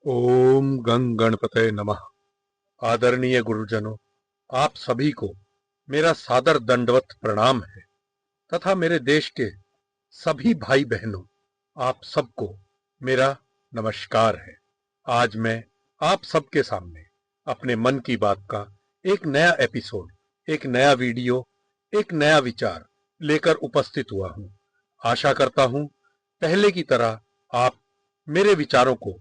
ओम गं गणपतये नमः। आदरणीय गुरुजनों, आप सभी को मेरा सादर दंडवत प्रणाम है तथा मेरे देश के सभी भाई बहनों, आप सबको मेरा नमस्कार है। आज मैं आप सबके सामने अपने मन की बात का एक नया एपिसोड, एक नया वीडियो, एक नया विचार लेकर उपस्थित हुआ हूं। आशा करता हूं पहले की तरह आप मेरे विचारों को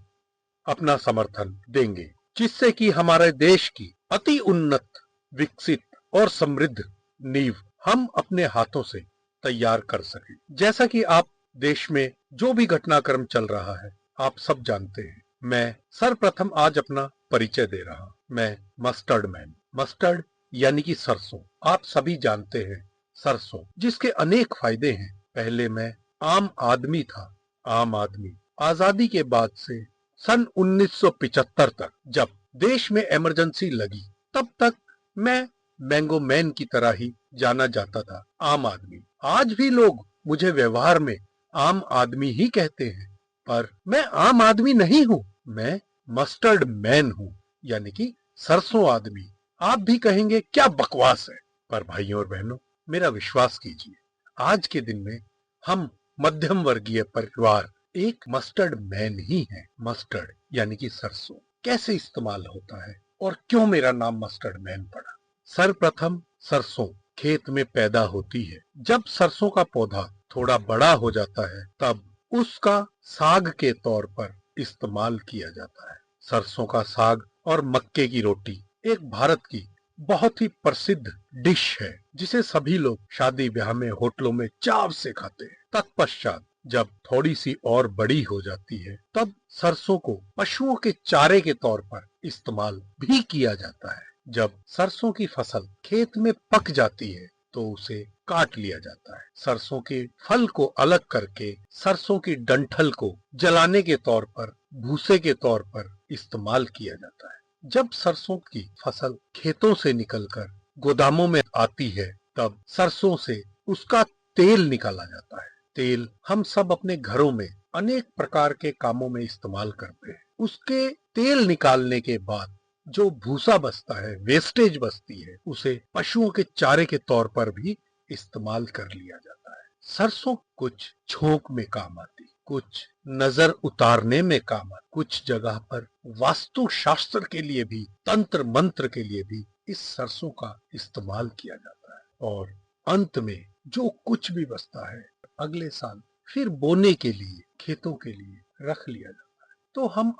अपना समर्थन देंगे, जिससे कि हमारे देश की अति उन्नत, विकसित और समृद्ध नींव हम अपने हाथों से तैयार कर सकें। जैसा कि आप देश में जो भी घटनाक्रम चल रहा है, आप सब जानते हैं। मैं सर्वप्रथम आज अपना परिचय दे रहा हूं। मैं मस्टर्ड मैन, मस्टर्ड यानी कि सरसों। आप सभी जानते हैं सरसों, जिसके अनेक फायदे हैं। पहले मैं आम आदमी था। आम आदमी आजादी के बाद से सन 1975 तक, जब देश में इमरजेंसी लगी, तब तक मैं मैंगो मैन की तरह ही जाना जाता था, आम आदमी। आज भी लोग मुझे व्यवहार में आम आदमी ही कहते हैं, पर मैं आम आदमी नहीं हूँ। मैं मस्टर्ड मैन हूँ, यानी कि सरसों आदमी। आप भी कहेंगे क्या बकवास है, पर भाइयों और बहनों, मेरा विश्वास कीजिए, आज के दिन में हम मध्यम वर्गीय परिवार एक मस्टर्ड मैन ही है। मस्टर्ड यानी कि सरसों कैसे इस्तेमाल होता है और क्यों मेरा नाम मस्टर्ड मैन पड़ा। सर्वप्रथम सरसों खेत में पैदा होती है। जब सरसों का पौधा थोड़ा बड़ा हो जाता है, तब उसका साग के तौर पर इस्तेमाल किया जाता है। सरसों का साग और मक्के की रोटी एक भारत की बहुत ही प्रसिद्ध डिश है, जिसे सभी लोग शादी ब्याह में, होटलों में चाव से खाते हैं। तत्पश्चात जब थोड़ी सी और बड़ी हो जाती है, तब सरसों को पशुओं के चारे के तौर पर इस्तेमाल भी किया जाता है। जब सरसों की फसल खेत में पक जाती है, तो उसे काट लिया जाता है। सरसों के फल को अलग करके सरसों की डंठल को जलाने के तौर पर, भूसे के तौर पर इस्तेमाल किया जाता है। जब सरसों की फसल खेतों से निकलकर गोदामों में आती है, तब सरसों से उसका तेल निकाला जाता है। तेल हम सब अपने घरों में अनेक प्रकार के कामों में इस्तेमाल करते हैं। उसके तेल निकालने के बाद जो भूसा बचता है, वेस्टेज बचती है, उसे पशुओं के चारे के तौर पर भी इस्तेमाल कर लिया जाता है। सरसों कुछ छोंक में काम आती, कुछ नजर उतारने में काम आती, कुछ जगह पर वास्तु शास्त्र के लिए भी, तंत्र मंत्र के लिए भी इस सरसों का इस्तेमाल किया जाता है। और अंत में जो कुछ भी बचता है, अगले साल फिर बोने के लिए, खेतों के लिए रख लिया जाता है। तो हम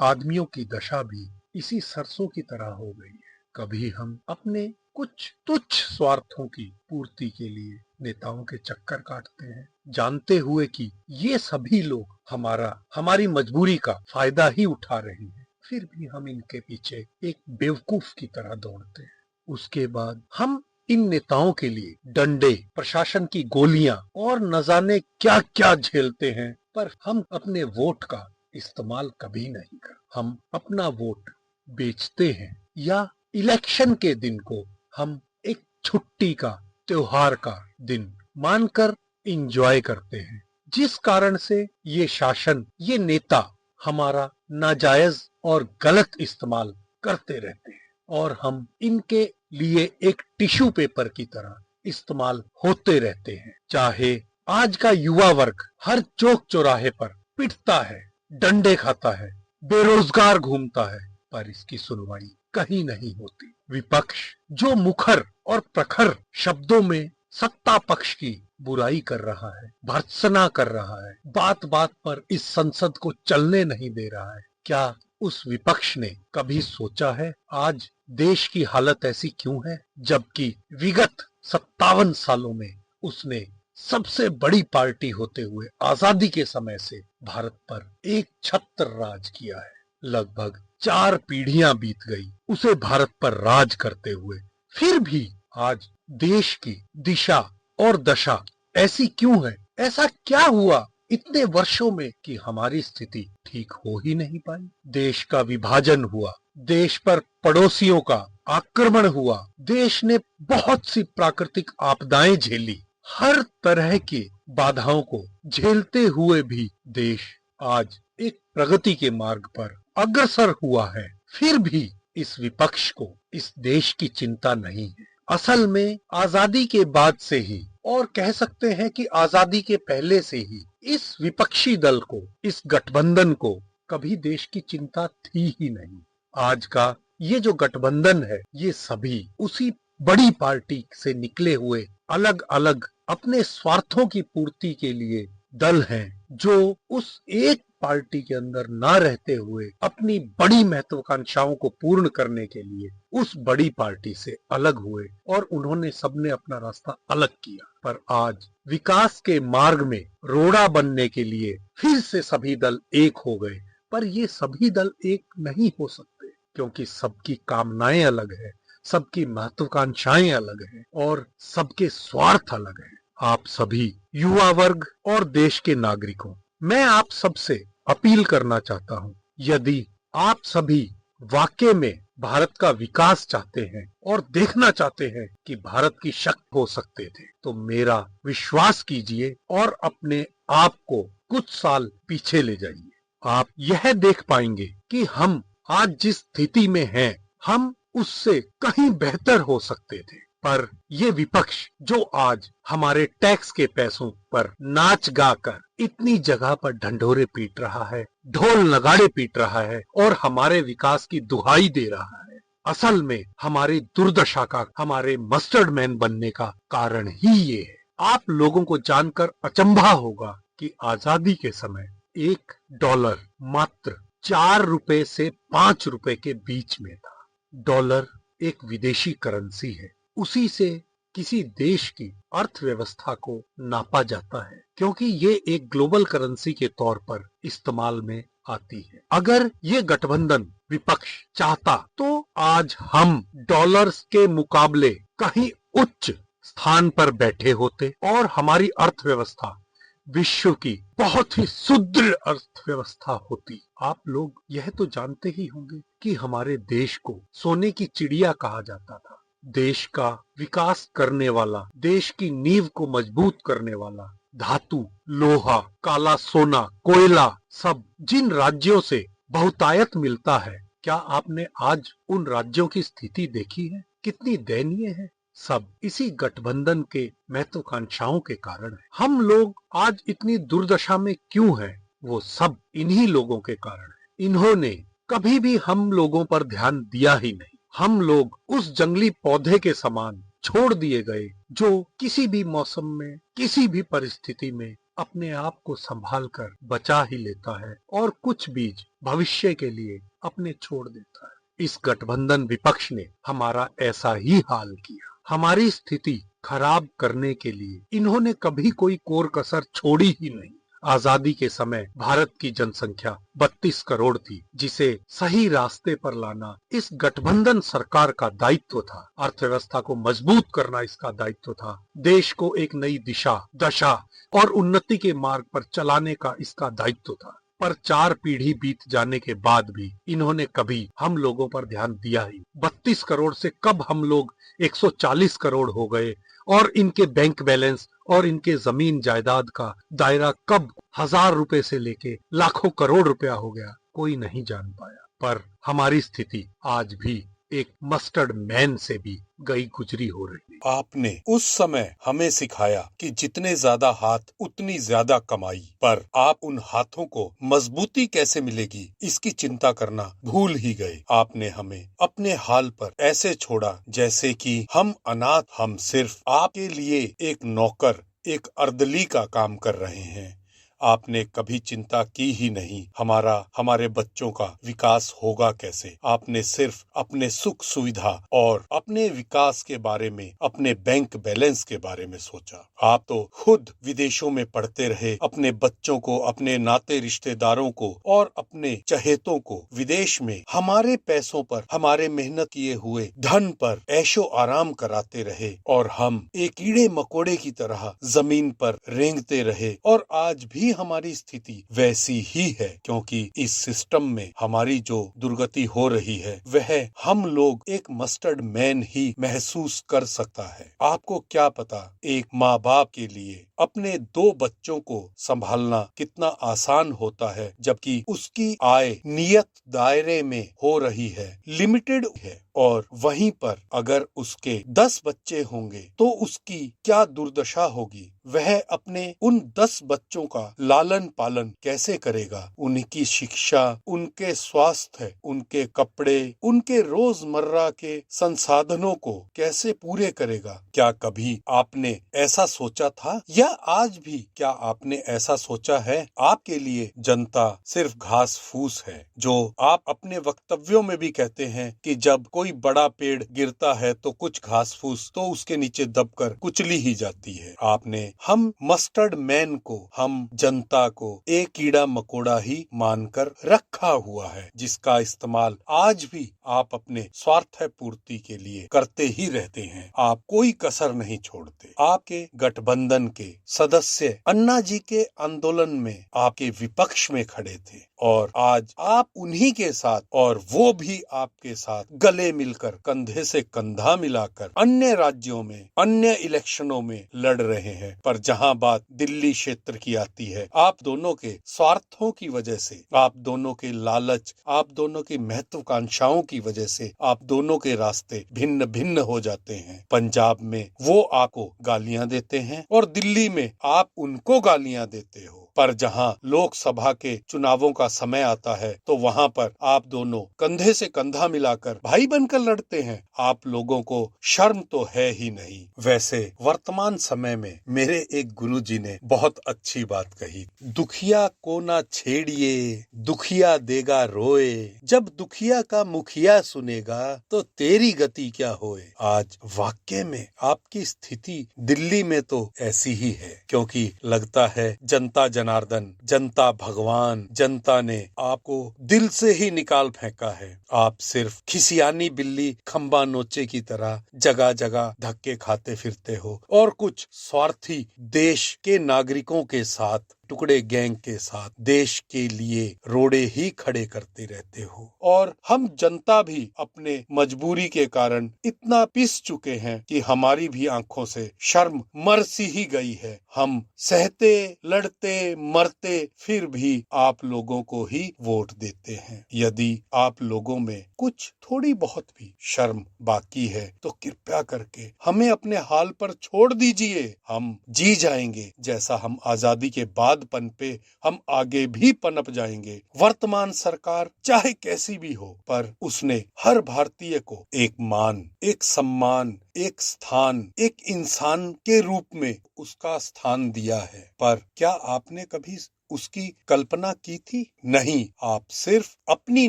आदमियों की दशा भी इसी सरसों की तरह हो गई है। कभी हम अपने कुछ तुच्छ स्वार्थों की पूर्ति के लिए नेताओं के चक्कर काटते हैं, जानते हुए कि ये सभी लोग हमारी मजबूरी का फायदा ही उठा रहे हैं। फिर भी हम इनके पीछे एक बेवकूफ की तरह दौड़ते हैं। उसके बाद हम इन नेताओं के लिए डंडे, प्रशासन की गोलियां और न जाने क्या क्या झेलते हैं, पर हम अपने वोट का इस्तेमाल कभी नहीं कर। हम अपना वोट बेचते हैं, या इलेक्शन के दिन को हम एक छुट्टी का, त्योहार का दिन मानकर इंजॉय करते हैं, जिस कारण से ये शासन, ये नेता हमारा नाजायज और गलत इस्तेमाल करते रहते हैं, और हम इनके लिए एक टिश्यू पेपर की तरह इस्तेमाल होते रहते हैं। चाहे आज का युवा वर्ग हर चौक चौराहे पर पिटता है, डंडे खाता है, बेरोजगार घूमता है, पर इसकी सुनवाई कहीं नहीं होती। विपक्ष जो मुखर और प्रखर शब्दों में सत्ता पक्ष की बुराई कर रहा है, भर्त्सना कर रहा है, बात बात पर इस संसद को चलने नहीं दे रहा है, क्या उस विपक्ष ने कभी सोचा है आज देश की हालत ऐसी क्यों है? जबकि विगत 57 सालों में उसने सबसे बड़ी पार्टी होते हुए आजादी के समय से भारत पर एक छत्र राज किया है। लगभग 4 पीढ़ियां बीत गई उसे भारत पर राज करते हुए, फिर भी आज देश की दिशा और दशा ऐसी क्यों है? ऐसा क्या हुआ इतने वर्षों में कि हमारी स्थिति ठीक हो ही नहीं पाई? देश का विभाजन हुआ, देश पर पड़ोसियों का आक्रमण हुआ, देश ने बहुत सी प्राकृतिक आपदाएं झेली, हर तरह की बाधाओं को झेलते हुए भी देश आज एक प्रगति के मार्ग पर अग्रसर हुआ है, फिर भी इस विपक्ष को इस देश की चिंता नहीं है। असल में आजादी के बाद से ही, और कह सकते हैं कि आजादी के पहले से ही, इस विपक्षी दल को, इस गठबंधन को कभी देश की चिंता थी ही नहीं। आज का ये जो गठबंधन है, ये सभी उसी बड़ी पार्टी से निकले हुए अलग अलग अपने स्वार्थों की पूर्ति के लिए दल हैं, जो उस एक पार्टी के अंदर ना रहते हुए अपनी बड़ी महत्वाकांक्षाओं को पूर्ण करने के लिए उस बड़ी पार्टी से अलग हुए और उन्होंने सबने अपना रास्ता अलग किया। पर आज विकास के मार्ग में रोड़ा बनने के लिए फिर से सभी दल एक हो गए। पर ये सभी दल एक नहीं हो सकते, क्योंकि सबकी कामनाएं अलग है, सबकी महत्वाकांक्षाएं अलग हैं और सबके स्वार्थ अलग हैं। आप सभी युवा वर्ग और देश के नागरिकों, मैं आप सबसे अपील करना चाहता हूं, यदि आप सभी वाकई में भारत का विकास चाहते हैं और देखना चाहते हैं कि भारत की शक्ति हो सकते थे, तो मेरा विश्वास कीजिए और अपने आप को कुछ साल पीछे ले जाइए। आप यह देख पाएंगे कि हम आज जिस स्थिति में हैं, हम उससे कहीं बेहतर हो सकते थे। पर ये विपक्ष जो आज हमारे टैक्स के पैसों पर नाच गाकर इतनी जगह पर ढंढोरे पीट रहा है, ढोल नगाड़े पीट रहा है और हमारे विकास की दुहाई दे रहा है, असल में हमारी दुर्दशा का, हमारे मस्टर्ड मैन बनने का कारण ही ये है। आप लोगों को जानकर अचंभा होगा कि आजादी के समय $1 मात्र 4 रुपए से 5 रुपए के बीच में था। डॉलर एक विदेशी करेंसी है, उसी से किसी देश की अर्थव्यवस्था को नापा जाता है, क्योंकि ये एक ग्लोबल करेंसी के तौर पर इस्तेमाल में आती है। अगर ये गठबंधन विपक्ष चाहता तो आज हम डॉलर के मुकाबले कहीं उच्च स्थान पर बैठे होते और हमारी अर्थव्यवस्था विश्व की बहुत ही सुदृढ़ अर्थव्यवस्था होती। आप लोग यह तो जानते ही होंगे कि हमारे देश को सोने की चिड़िया कहा जाता था। देश का विकास करने वाला, देश की नींव को मजबूत करने वाला धातु, लोहा, काला सोना, कोयला सब जिन राज्यों से बहुतायत मिलता है, क्या आपने आज उन राज्यों की स्थिति देखी है? कितनी दयनीय है। सब इसी गठबंधन के महत्वाकांक्षाओं के कारण है। हम लोग आज इतनी दुर्दशा में क्यों हैं? वो सब इन्हीं लोगों के कारण है। इन्होंने कभी भी हम लोगों पर ध्यान दिया ही नहीं। हम लोग उस जंगली पौधे के समान छोड़ दिए गए, जो किसी भी मौसम में, किसी भी परिस्थिति में अपने आप को संभाल कर बचा ही लेता है और कुछ बीज भविष्य के लिए अपने छोड़ देता है। इस गठबंधन विपक्ष ने हमारा ऐसा ही हाल किया। हमारी स्थिति खराब करने के लिए इन्होंने कभी कोई कोर कसर छोड़ी ही नहीं। आजादी के समय भारत की जनसंख्या 32 करोड़ थी, जिसे सही रास्ते पर लाना इस गठबंधन सरकार का दायित्व था। अर्थव्यवस्था को मजबूत करना इसका दायित्व था। देश को एक नई दिशा, दशा और उन्नति के मार्ग पर चलाने का इसका दायित्व था। पर 4 पीढ़ी बीत जाने के बाद भी इन्होंने कभी हम लोगों पर ध्यान दिया ही। 32 करोड़ से कब हम लोग 140 करोड़ हो गए और इनके बैंक बैलेंस और इनके जमीन जायदाद का दायरा कब 1000 रुपए से लेके लाखों करोड़ रुपया हो गया, कोई नहीं जान पाया। पर हमारी स्थिति आज भी एक मस्टर्ड मैन से भी गई गुजरी हो रही है। आपने उस समय हमें सिखाया कि जितने ज्यादा हाथ उतनी ज्यादा कमाई, पर आप उन हाथों को मजबूती कैसे मिलेगी इसकी चिंता करना भूल ही गए। आपने हमें अपने हाल पर ऐसे छोड़ा जैसे कि हम अनाथ, हम सिर्फ आपके लिए एक नौकर, एक अर्दली का काम कर रहे हैं। आपने कभी चिंता की ही नहीं हमारे बच्चों का विकास होगा कैसे। आपने सिर्फ अपने सुख सुविधा और अपने विकास के बारे में, अपने बैंक बैलेंस के बारे में सोचा। आप तो खुद विदेशों में पढ़ते रहे, अपने बच्चों को, अपने नाते रिश्तेदारों को और अपने चहेतों को विदेश में हमारे पैसों पर, हमारे मेहनत किए हुए धन पर ऐशो आराम कराते रहे और हम एक कीड़े मकोड़े की तरह जमीन पर रेंगते रहे। और आज भी हमारी स्थिति वैसी ही है, क्योंकि इस सिस्टम में हमारी जो दुर्गति हो रही है वह हम लोग एक मस्टर्ड मैन ही महसूस कर सकता है। आपको क्या पता, एक माँ बाप के लिए अपने 2 बच्चों को संभालना कितना आसान होता है, जबकि उसकी आय नियत दायरे में हो रही है, लिमिटेड है, और वहीं पर अगर उसके 10 बच्चे होंगे तो उसकी क्या दुर्दशा होगी। वह अपने उन 10 बच्चों का लालन पालन कैसे करेगा, उनकी शिक्षा, उनके स्वास्थ्य, उनके कपड़े, उनके रोजमर्रा के संसाधनों को कैसे पूरे करेगा। क्या कभी आपने ऐसा सोचा था, या आज भी क्या आपने ऐसा सोचा है? आपके लिए जनता सिर्फ घास फूस है, जो आप अपने वक्तव्यों में भी कहते हैं कि जब कोई बड़ा पेड़ गिरता है तो कुछ घास फूस तो उसके नीचे दबकर कुचली ही जाती है। आपने हम मस्टर्ड मैन को, हम जनता को एक कीड़ा मकोड़ा ही मानकर रखा हुआ है, जिसका इस्तेमाल आज भी आप अपने स्वार्थ पूर्ति के लिए करते ही रहते हैं। आप कोई कसर नहीं छोड़ते। आपके गठबंधन के सदस्य अन्ना जी के आंदोलन में आपके विपक्ष में खड़े थे, और आज आप उन्हीं के साथ, और वो भी आपके साथ गले मिलकर, कंधे से कंधा मिलाकर अन्य राज्यों में, अन्य इलेक्शनों में लड़ रहे हैं। पर जहां बात दिल्ली क्षेत्र की आती है, आप दोनों के स्वार्थों की वजह से, आप दोनों के लालच, आप दोनों की महत्वाकांक्षाओं की वजह से आप दोनों के रास्ते भिन्न भिन्न हो जाते हैं। पंजाब में वो आपको गालियां देते हैं और दिल्ली में आप उनको गालियां देते हो, पर जहां लोकसभा के चुनावों का समय आता है तो वहां पर आप दोनों कंधे से कंधा मिलाकर भाई बनकर लड़ते हैं। आप लोगों को शर्म तो है ही नहीं। वैसे वर्तमान समय में मेरे एक गुरुजी ने बहुत अच्छी बात कही, दुखिया को ना छेड़िए, दुखिया देगा रोए, जब दुखिया का मुखिया सुनेगा तो तेरी गति क्या होए। आज वाक्य में आपकी स्थिति दिल्ली में तो ऐसी ही है, क्योंकि लगता है जनता जनार्दन, जनता भगवान, जनता ने आपको दिल से ही निकाल फेंका है। आप सिर्फ खिसियानी बिल्ली खंबा नोचे की तरह जगह जगह धक्के खाते फिरते हो, और कुछ स्वार्थी देश के नागरिकों के साथ, टुकड़े गैंग के साथ देश के लिए रोड़े ही खड़े करते रहते हो। और हम जनता भी अपने मजबूरी के कारण इतना पिस चुके हैं कि हमारी भी आंखों से शर्म मर सी ही गई है। हम सहते, लड़ते, मरते, फिर भी आप लोगों को ही वोट देते हैं। यदि आप लोगों में कुछ थोड़ी बहुत भी शर्म बाकी है तो कृपया करके हमें अपने हाल पर छोड़ दीजिए। हम जी जाएंगे, जैसा हम आजादी के बाद पनपे हम आगे भी पनप जाएंगे। वर्तमान सरकार चाहे कैसी भी हो, पर उसने हर भारतीय को एक मान, एक सम्मान, एक स्थान, एक इंसान के रूप में उसका स्थान दिया है। पर क्या आपने कभी उसकी कल्पना की थी? नहीं, आप सिर्फ अपनी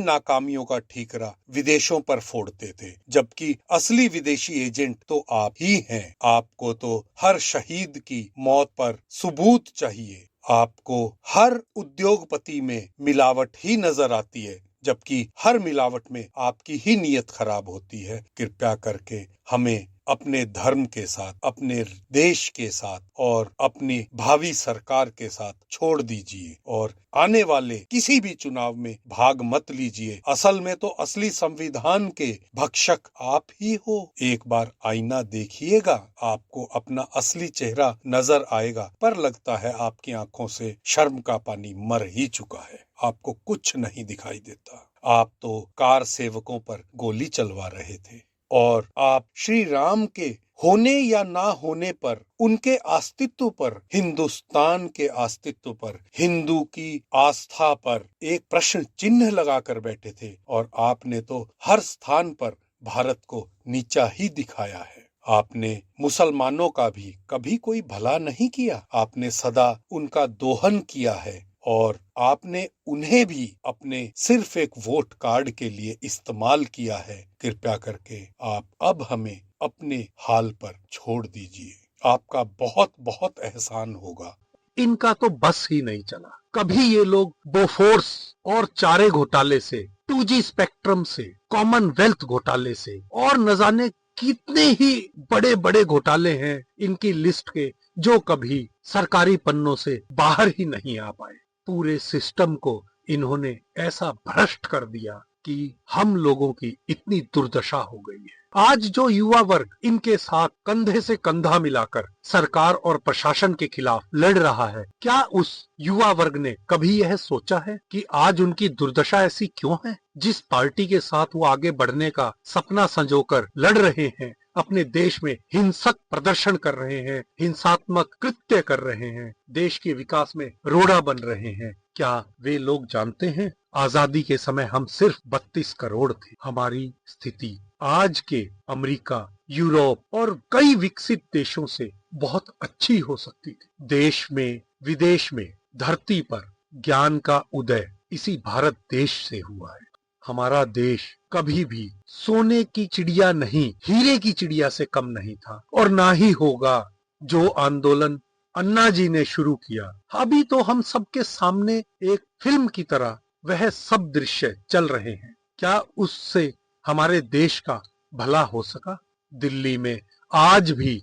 नाकामियों का ठीकरा विदेशों पर फोड़ते थे, जबकि असली विदेशी एजेंट तो आप ही हैं। आपको तो हर शहीद की मौत पर सबूत चाहिए। आपको हर उद्योगपति में मिलावट ही नजर आती है, जबकि हर मिलावट में आपकी ही नीयत खराब होती है। कृपया करके हमें अपने धर्म के साथ, अपने देश के साथ और अपनी भावी सरकार के साथ छोड़ दीजिए, और आने वाले किसी भी चुनाव में भाग मत लीजिए। असल में तो असली संविधान के भक्षक आप ही हो। एक बार आईना देखिएगा, आपको अपना असली चेहरा नजर आएगा, पर लगता है आपकी आंखों से शर्म का पानी मर ही चुका है। आपको कुछ नहीं दिखाई देता। आप तो कार सेवकों पर गोली चलवा रहे थे, और आप श्री राम के होने या ना होने पर, उनके अस्तित्व पर, हिंदुस्तान के अस्तित्व पर, हिंदू की आस्था पर एक प्रश्न चिन्ह लगाकर बैठे थे, और आपने तो हर स्थान पर भारत को नीचा ही दिखाया है। आपने मुसलमानों का भी कभी कोई भला नहीं किया। आपने सदा उनका दोहन किया है, और आपने उन्हें भी अपने सिर्फ एक वोट कार्ड के लिए इस्तेमाल किया है। कृपया करके आप अब हमें अपने हाल पर छोड़ दीजिए। आपका बहुत बहुत एहसान होगा। इनका तो बस ही नहीं चला। कभी ये लोग बोफोर्स और चारे घोटाले से, 2G स्पेक्ट्रम से, कॉमनवेल्थ घोटाले से, और न जाने कितने ही बड़े बड़े घोटाले हैं इनकी लिस्ट के जो कभी सरकारी पन्नों से बाहर ही नहीं आ पाए। पूरे सिस्टम को इन्होंने ऐसा भ्रष्ट कर दिया कि हम लोगों की इतनी दुर्दशा हो गई है। आज जो युवा वर्ग इनके साथ कंधे से कंधा मिलाकर सरकार और प्रशासन के खिलाफ लड़ रहा है, क्या उस युवा वर्ग ने कभी यह सोचा है कि आज उनकी दुर्दशा ऐसी क्यों है? जिस पार्टी के साथ वो आगे बढ़ने का सपना संजोकर लड़ रहे हैं, अपने देश में हिंसक प्रदर्शन कर रहे हैं, हिंसात्मक कृत्य कर रहे हैं, देश के विकास में रोड़ा बन रहे हैं, क्या वे लोग जानते हैं आजादी के समय हम सिर्फ 32 करोड़ थे। हमारी स्थिति आज के अमेरिका, यूरोप और कई विकसित देशों से बहुत अच्छी हो सकती थी। देश में, विदेश में, धरती पर ज्ञान का उदय इसी भारत देश से हुआ है। हमारा देश कभी भी सोने की चिड़िया नहीं, हीरे की चिड़िया से कम नहीं था और ना ही होगा। जो आंदोलन अन्ना जी ने शुरू किया, अभी तो हम सबके सामने एक फिल्म की तरह वह सब दृश्य चल रहे हैं। क्या उससे हमारे देश का भला हो सका? दिल्ली में आज भी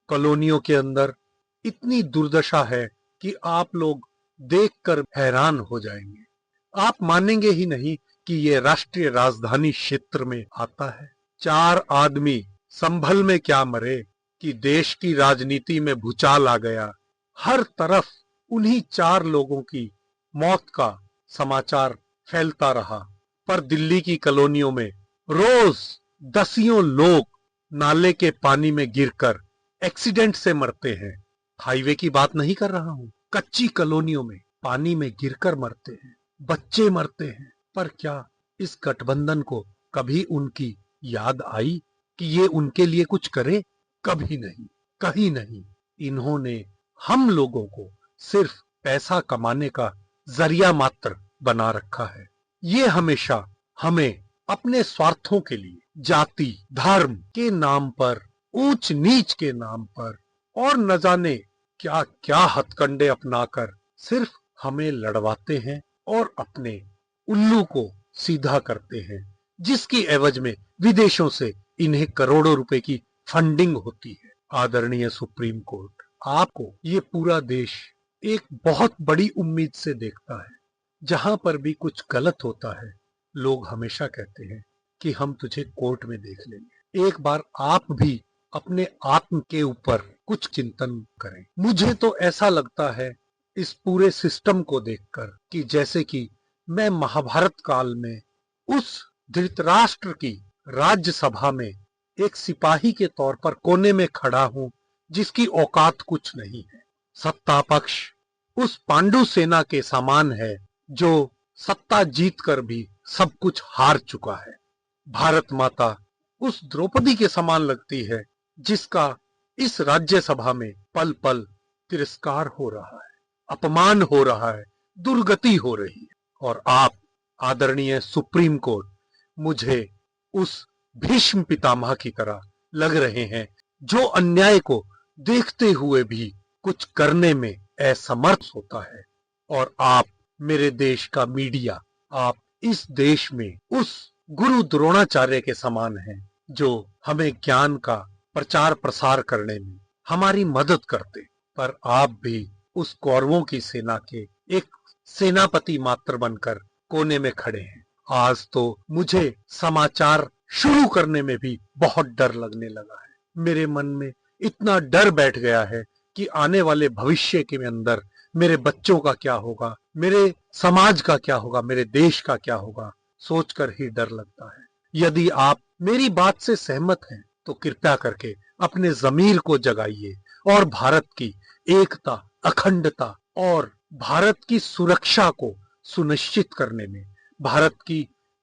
कॉलोनियों के अंदर इतनी दुर्दशा है कि आप लोग देखकर हैरान हो जाएंगे। आप मानेंगे ही नहीं कि ये राष्ट्रीय राजधानी क्षेत्र में आता है। 4 आदमी संभल में क्या मरे कि देश की राजनीति में भूचाल आ गया। हर तरफ उन्हीं 4 लोगों की मौत का समाचार फैलता रहा, पर दिल्ली की कॉलोनियों में रोज दसियों लोग नाले के पानी में गिरकर एक्सीडेंट से मरते हैं। हाईवे की बात नहीं कर रहा हूं, कच्ची कॉलोनियों में पानी में गिरकर मरते हैं, बच्चे मरते हैं। पर क्या इस गठबंधन को कभी उनकी याद आई कि ये उनके लिए कुछ करे? कभी नहीं, कहीं नहीं। इन्होंने हम लोगों को सिर्फ पैसा कमाने का जरिया मात्र बना रखा है। ये हमेशा हमें अपने स्वार्थों के लिए जाति, धर्म के नाम पर, ऊंच नीच के नाम पर और न जाने क्या क्या हथकंडे अपनाकर सिर्फ हमें लड़वाते हैं और अपने उल्लू को सीधा करते हैं, जिसकी एवज में विदेशों से इन्हें करोड़ों रुपए की फंडिंग होती है। आदरणीय सुप्रीम कोर्ट, आपको ये पूरा देश एक बहुत बड़ी उम्मीद से देखता है। जहां पर भी कुछ गलत होता है, लोग हमेशा कहते हैं कि हम तुझे कोर्ट में देख लेंगे। एक बार आप भी अपने आत्म के ऊपर कुछ चिंतन करें। मुझे तो ऐसा लगता है इस पूरे सिस्टम को देखकर कि जैसे कि मैं महाभारत काल में उस धृतराष्ट्र की राज्यसभा में एक सिपाही के तौर पर कोने में खड़ा हूं, जिसकी औकात कुछ नहीं है। सत्ता पक्ष उस पांडु सेना के समान है जो सत्ता जीतकर भी सब कुछ हार चुका है। भारत माता उस द्रौपदी के समान लगती है जिसका इस राज्यसभा में पल पल तिरस्कार हो रहा है, अपमान हो रहा है, दुर्गति हो रही है। और आप आदरणीय सुप्रीम कोर्ट मुझे उस भीष्म पितामह की तरह लग रहे हैं जो अन्याय को देखते हुए भी कुछ करने में असमर्थ होता है। और आप मेरे देश का मीडिया, आप इस देश में उस गुरु द्रोणाचार्य के समान हैं जो हमें ज्ञान का प्रचार प्रसार करने में हमारी मदद करते। पर आप भी उस कौरवों की सेना के एक सेनापति मात्र बनकर कोने में खड़े हैं। आज तो मुझे समाचार शुरू करने में भी बहुत डर लगने लगा है। मेरे मन में इतना डर बैठ गया है कि आने वाले भविष्य के अंदर मेरे बच्चों का क्या होगा, मेरे समाज का क्या होगा, मेरे देश का क्या होगा, सोचकर ही डर लगता है। यदि आप मेरी बात से सहमत हैं तो कृपया करके अपने जमीर को जगाइए और भारत की एकता, अखंडता और भारत की सुरक्षा को सुनिश्चित करने में, भारत की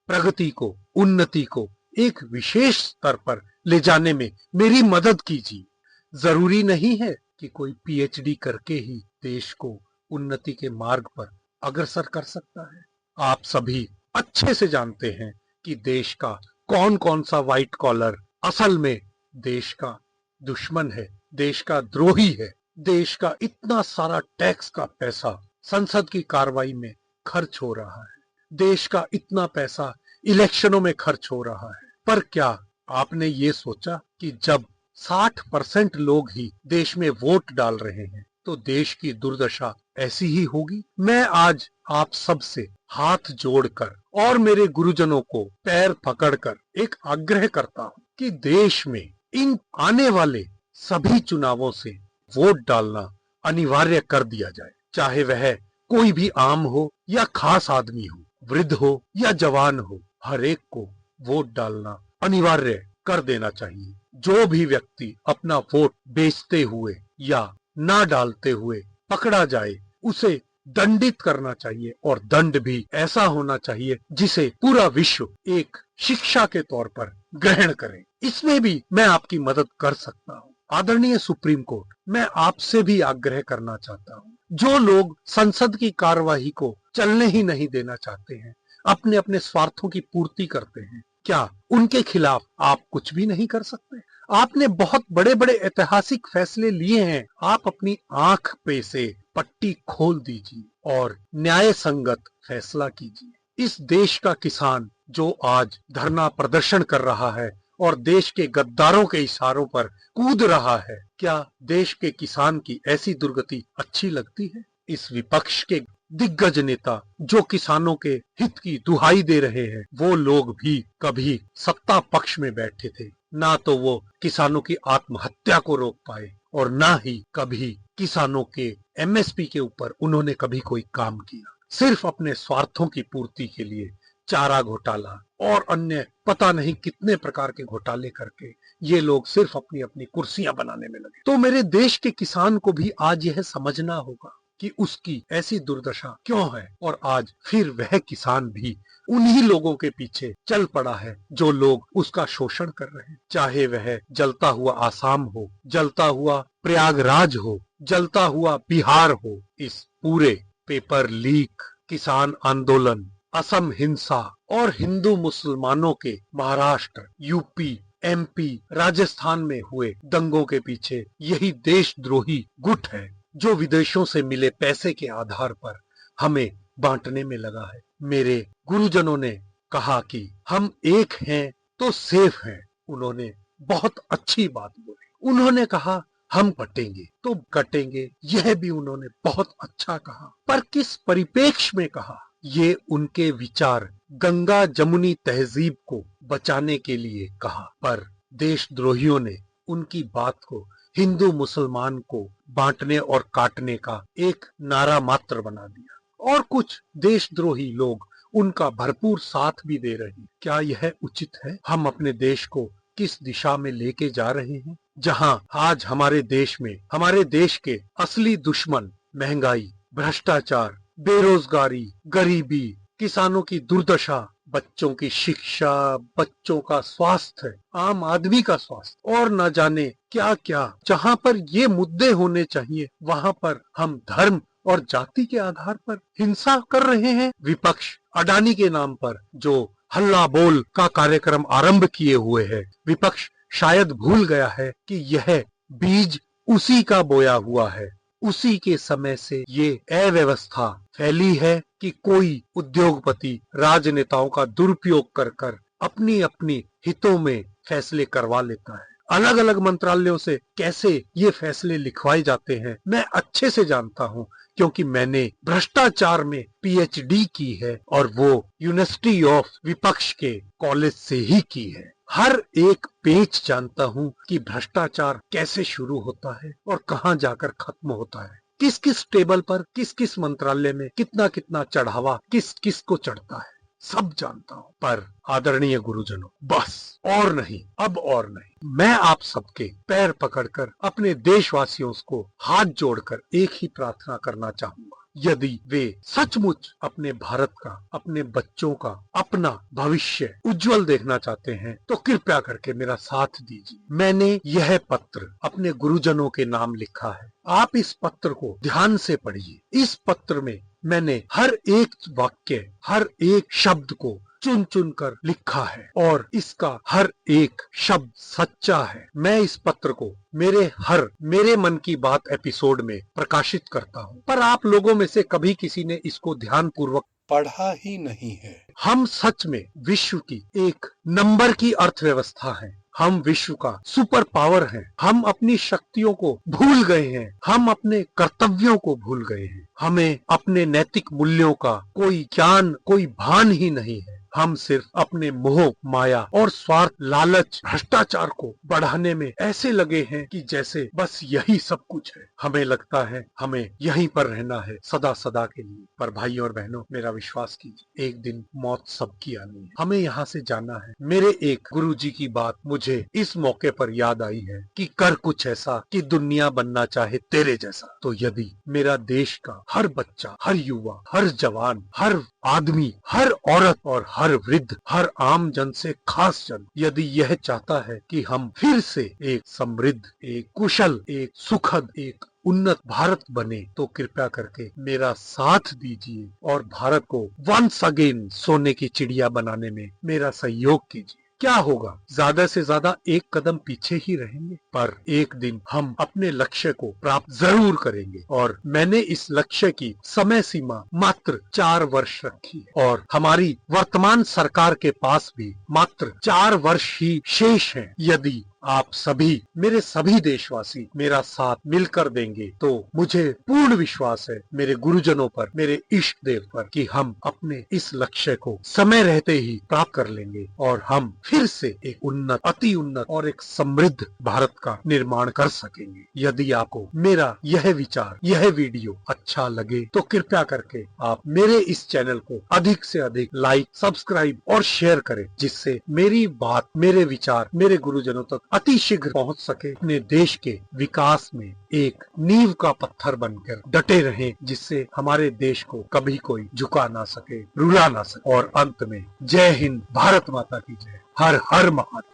प्रगति को, उन्नति को एक विशेष स्तर पर ले जाने में मेरी मदद कीजिए। जरूरी नहीं है कि कोई पीएचडी करके ही देश को उन्नति के मार्ग पर अग्रसर कर सकता है। आप सभी अच्छे से जानते हैं कि देश का कौन कौन सा व्हाइट कॉलर असल में देश का दुश्मन है, देश का द्रोही है। देश का इतना सारा टैक्स का पैसा संसद की कार्रवाई में खर्च हो रहा है, देश का इतना पैसा इलेक्शनों में खर्च हो रहा है, पर क्या आपने ये सोचा कि जब 60% लोग ही देश में वोट डाल रहे हैं तो देश की दुर्दशा ऐसी ही होगी? मैं आज आप सब से हाथ जोड़कर और मेरे गुरुजनों को पैर पकड़कर एक आग्रह करता हूँ कि देश में इन आने वाले सभी चुनावों से वोट डालना अनिवार्य कर दिया जाए। चाहे वह कोई भी आम हो या खास आदमी हो, वृद्ध हो या जवान हो, हर एक को वोट डालना अनिवार्य कर देना चाहिए। जो भी व्यक्ति अपना वोट बेचते हुए या ना डालते हुए पकड़ा जाए उसे दंडित करना चाहिए और दंड भी ऐसा होना चाहिए जिसे पूरा विश्व एक शिक्षा के तौर पर ग्रहण करे। इसमें भी मैं आपकी मदद कर सकता हूँ। आदरणीय सुप्रीम कोर्ट, मैं आपसे भी आग्रह करना चाहता हूँ, जो लोग संसद की कार्यवाही को चलने ही नहीं देना चाहते हैं, अपने अपने स्वार्थों की पूर्ति करते हैं, क्या उनके खिलाफ आप कुछ भी नहीं कर सकते? आपने बहुत बड़े बड़े ऐतिहासिक फैसले लिए हैं। आप अपनी आंख पे से पट्टी खोल दीजिए और न्याय संगत फैसला कीजिए। इस देश का किसान जो आज धरना प्रदर्शन कर रहा है और देश के गद्दारों के इशारों पर कूद रहा है, क्या देश के किसान की ऐसी दुर्गति अच्छी लगती है? इस विपक्ष के दिग्गज नेता जो किसानों के हित की दुहाई दे रहे हैं, वो लोग भी कभी सत्ता पक्ष में बैठे थे। ना तो वो किसानों की आत्महत्या को रोक पाए और ना ही कभी किसानों के एमएसपी के ऊपर उन्होंने कभी कोई काम किया। सिर्फ अपने स्वार्थों की पूर्ति के लिए चारा घोटाला और अन्य पता नहीं कितने प्रकार के घोटाले करके ये लोग सिर्फ अपनी अपनी कुर्सियां बनाने में लगे। तो मेरे देश के किसान को भी आज यह समझना होगा कि उसकी ऐसी दुर्दशा क्यों है और आज फिर वह किसान भी उन्हीं लोगों के पीछे चल पड़ा है जो लोग उसका शोषण कर रहे हैं। चाहे वह जलता हुआ आसाम हो, जलता हुआ प्रयागराज हो, जलता हुआ बिहार हो, इस पूरे पेपर लीक, किसान आंदोलन, असम हिंसा और हिंदू मुसलमानों के महाराष्ट्र, यूपी, एमपी, राजस्थान में हुए दंगों के पीछे यही देशद्रोही गुट है जो विदेशों से मिले पैसे के आधार पर हमें बांटने में लगा है। मेरे गुरुजनों ने कहा कि हम एक हैं तो सेफ हैं। उन्होंने बहुत अच्छी बात बोली। उन्होंने कहा हम बटेंगे तो कटेंगे, यह भी उन्होंने बहुत अच्छा कहा। पर किस परिप्रेक्ष्य में कहा? ये उनके विचार गंगा जमुनी तहजीब को बचाने के लिए कहा, पर देशद्रोहियों ने उनकी बात को हिंदू मुसलमान को बांटने और काटने का एक नारा मात्र बना दिया और कुछ देशद्रोही लोग उनका भरपूर साथ भी दे रहे हैं। क्या यह उचित है? हम अपने देश को किस दिशा में लेके जा रहे हैं, जहां आज हमारे देश में हमारे देश के असली दुश्मन महंगाई, भ्रष्टाचार, बेरोजगारी, गरीबी, किसानों की दुर्दशा, बच्चों की शिक्षा, बच्चों का स्वास्थ्य, आम आदमी का स्वास्थ्य और न जाने क्या क्या, जहां पर ये मुद्दे होने चाहिए वहां पर हम धर्म और जाति के आधार पर हिंसा कर रहे हैं। विपक्ष अडानी के नाम पर जो हल्ला बोल का कार्यक्रम आरंभ किए हुए है, विपक्ष शायद भूल गया है कि यह बीज उसी का बोया हुआ है। उसी के समय से ये अव्यवस्था फैली है कि कोई उद्योगपति राजनेताओं का दुरुपयोग कर कर अपनी अपनी हितों में फैसले करवा लेता है। अलग अलग मंत्रालयों से कैसे ये फैसले लिखवाए जाते हैं मैं अच्छे से जानता हूँ, क्योंकि मैंने भ्रष्टाचार में पीएचडी की है और वो यूनिवर्सिटी ऑफ विपक्ष के कॉलेज से ही की है। हर एक पेज जानता हूँ कि भ्रष्टाचार कैसे शुरू होता है और कहाँ जाकर खत्म होता है, किस किस टेबल पर, किस किस मंत्रालय में कितना कितना चढ़ावा किस किस को चढ़ता है, सब जानता हूँ। पर आदरणीय गुरुजनों, बस और नहीं, अब और नहीं। मैं आप सबके पैर पकड़कर अपने देशवासियों को हाथ जोड़कर एक ही प्रार्थना करना चाहूंगा। यदि वे सचमुच अपने भारत का, अपने बच्चों का, अपना भविष्य उज्जवल देखना चाहते हैं तो कृपया करके मेरा साथ दीजिए। मैंने यह पत्र अपने गुरुजनों के नाम लिखा है। आप इस पत्र को ध्यान से पढ़िए। इस पत्र में मैंने हर एक वाक्य, हर एक शब्द को चुन चुन कर लिखा है और इसका हर एक शब्द सच्चा है। मैं इस पत्र को मेरे मन की बात एपिसोड में प्रकाशित करता हूँ, पर आप लोगों में से कभी किसी ने इसको ध्यान पूर्वक पढ़ा ही नहीं है। हम सच में विश्व की एक नंबर की अर्थव्यवस्था हैं। हम विश्व का सुपर पावर हैं। हम अपनी शक्तियों को भूल गए हैं। हम अपने कर्तव्यों को भूल गए हैं। हमें अपने नैतिक मूल्यों का कोई ज्ञान, कोई भान ही नहीं है। हम सिर्फ अपने मोह, माया और स्वार्थ, लालच, भ्रष्टाचार को बढ़ाने में ऐसे लगे हैं कि जैसे बस यही सब कुछ है। हमें लगता है हमें यहीं पर रहना है सदा सदा के लिए। पर भाइयों और बहनों, मेरा विश्वास कीजिए, एक दिन मौत सबकी आनी है। हमें यहाँ से जाना है। मेरे एक गुरुजी की बात मुझे इस मौके पर याद आई है कि कर कुछ ऐसा कि दुनिया बनना चाहे तेरे जैसा। तो यदि मेरा देश का हर बच्चा, हर युवा, हर जवान, हर आदमी, हर औरत और हर वृद्ध, हर आम जन से खास जन यदि यह चाहता है कि हम फिर से एक समृद्ध, एक कुशल, एक सुखद, एक उन्नत भारत बने, तो कृपया करके मेरा साथ दीजिए और भारत को वंस अगेन सोने की चिड़िया बनाने में मेरा सहयोग कीजिए। क्या होगा, ज्यादा से ज्यादा एक कदम पीछे ही रहेंगे, पर एक दिन हम अपने लक्ष्य को प्राप्त जरूर करेंगे। और मैंने इस लक्ष्य की समय सीमा मात्र 4 वर्ष रखी है और हमारी वर्तमान सरकार के पास भी मात्र 4 वर्ष ही शेष हैं। यदि आप सभी, मेरे सभी देशवासी मेरा साथ मिलकर देंगे तो मुझे पूर्ण विश्वास है मेरे गुरुजनों पर, मेरे इष्ट देव पर, कि हम अपने इस लक्ष्य को समय रहते ही प्राप्त कर लेंगे और हम फिर से एक उन्नत, अति उन्नत और एक समृद्ध भारत का निर्माण कर सकेंगे। यदि आपको मेरा यह विचार, यह वीडियो अच्छा लगे तो कृपया करके आप मेरे इस चैनल को अधिक से अधिक लाइक, सब्सक्राइब और शेयर करें, जिससे मेरी बात, मेरे विचार मेरे गुरुजनों तक अति शीघ्र पहुंच सके। अपने देश के विकास में एक नींव का पत्थर बनकर डटे रहें, जिससे हमारे देश को कभी कोई झुका ना सके, रुला ना सके। और अंत में जय हिंद, भारत माता की जय, हर हर महादेव।